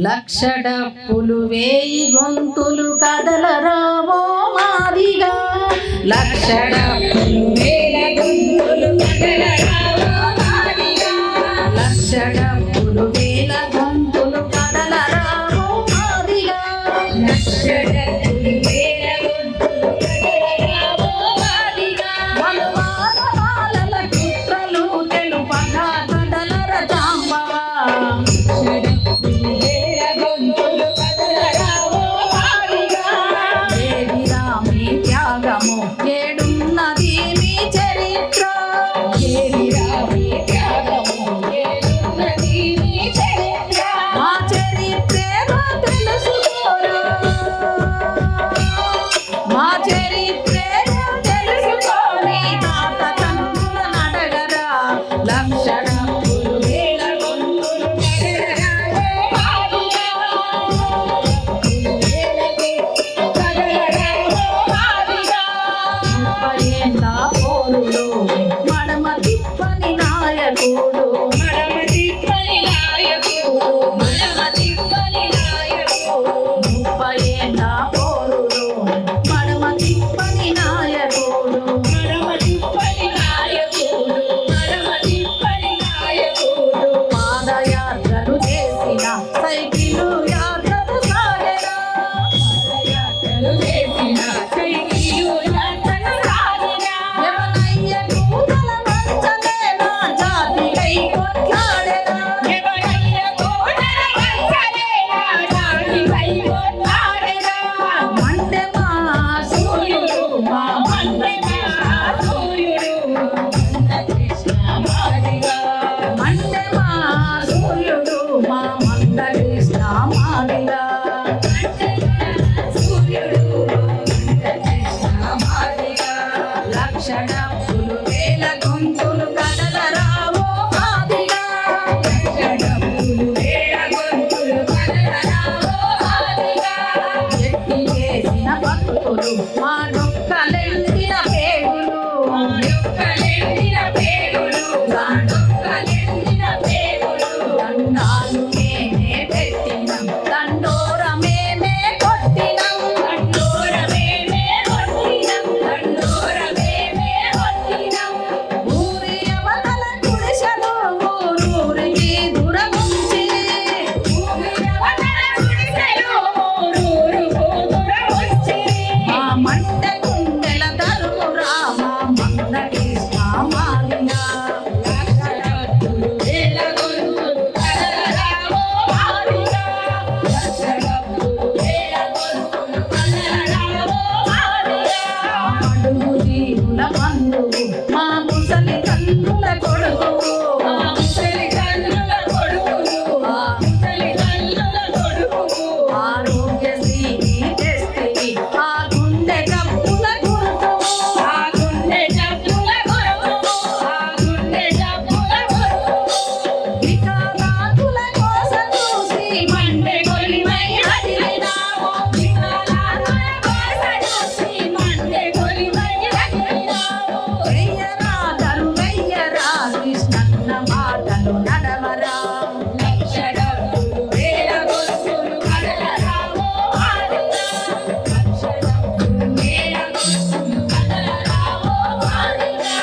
లక్ష డప్పులు వేయి గొంతులు కదలరావో మాదిగా లక్ష డప్పులు వేల గొంతులు కదలరావో మాదిగా లక్ష డప్పులు వేల గొంతులు కదలరావో మాదిగా లక్ష డప్పులు వేల గొంతులు కదలరావో మాదిగా మనువాద బాలల కుట్రలు తెలుపగా కదలర జాంబవా ఏడున్నది మీ చరిత్ర మా చరిత్రేదో తెలుసుకోరా మా చరిత్రేదో తెలుసుకొని తాత తండ్రుల నడగరా లక్ష డప్పులు వేల గొంతులు మడమ తిప్పని నాయకుడు మడమ తిప్పని నాయకుడు మడమ తిప్పని నాయకుడు 30 ఏళ్ళ పోరులో మడమ తిప్పని నాయకుడు మడమ తిప్పని నాయకుడు మడమ తిప్పని నాయకుడు పాదయాత్రలు చేసిన సైకిలు యాత్రలు సాగరా పాదయాత్రలు చేసిన సైకిలు యాత్రలు సాగరా ఎవనయ్య కూతల వంచలేనా జాతికై కొట్లాడేనా ఎవనయ్య కూతల వంచలేనా జాతికై కొట్లాడేనా మండే మా సూర్యుడు మా మండే మా సూర్యుడు కృష్ణ మాదిగా మండే మా సూర్యుడు మా మంద కృష్ణ మాదిగా సూర్యుడు కృష్ణ మాదిగా లక్ష డప్పులు వేల గొంతులు కదలరావో మాదిగా లక్ష డప్పులు వేల గొంతులు కదలరావో మాదిగా ఎట్టి చేసిన భక్తులు మా డొక్కలెండిన పేగులు మా డొక్కలెండిన పేగులు మా డొక్కలెండిన పేగులు దండాలు మేమే పెట్టినం దండోర మేమే కొట్టినం దండోర మేమే కొట్టినం దండోర మేమే కొట్టినం ఊరి అవతల గుడిసెలు ఊరూరికి దూరముంచి ఊరి అవతల గుడిసెలు ఊరూరుకు దూరముంచి మా మంట గుండెల తరుమురా మా మంద కృష్ణ మాదిగా లక్ష డప్పులు వేల గొంతులు కదలరావో మాదిగా లక్ష డప్పులు వేల గొంతులు కదలరావో మాదిగా అడుగు జీవుల బంధువు మా ముసలి కన్నుల కొడుకు మా ముసలి కన్నుల కొడుకులు మా ముసలి కన్నుల కొడుకు ఆరోగ్యశ్రీని తెస్తివి ఆ గుండె జబ్బుల గుర్తు ఆ గుండె జబ్బుల గుర్తు ఆ గుండె జబ్బుల గుర్తు వికలాంగుల కోసం చూసి మండే కొలిమై అదిలినావు వికలాంగుల కోసం చూసి మండే కొలిమై అదిలినావు వెయ్యరా కృష్ణన్న మాటలు నడవరా లక్ష డప్పులు వేల గొంతులు కదలరావో మాదిగా లక్ష డప్పులు వేల గొంతులు కదలరావో మాదిగా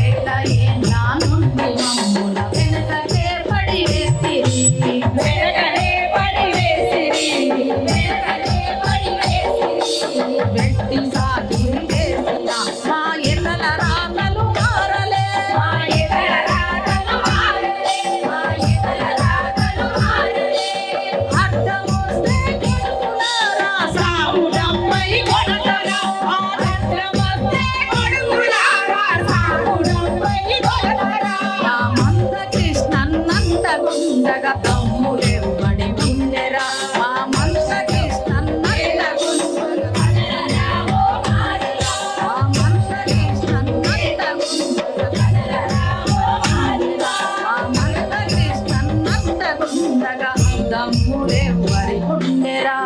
ఏళ్ళ ఏళ్ళ నుండి మమ్ముల వెనకనే పడి వేసిరి వెనకనే పడి వేసిరి వెనకనే పడి వేసిరి వెట్టి సాగిరి వేసిన మా ఎర్రల రాతలు మారలే మా ఎర్రల రాతలు మారలే మా ఎర్రల రాతలు మారలే అడ్డమొస్తే కొడుకులారా సాముడమ్మై కొడతరా అడ్డమొస్తే కొడుకులారా సాముడమ్మై కొడతరా నా మంద కృష్ణన్నంత గుండగా తమ్ముడెవ్వడి గుండెరా మా మంద కృష్ణన్నంత గుండగా కదలరావో మాదిగా మా మంద కృష్ణన్నంత గుండగా కదలరావో మాదిగా మా మంద కృష్ణన్నంత గుండగా తమ్ముడెవ్వడి గుండెరా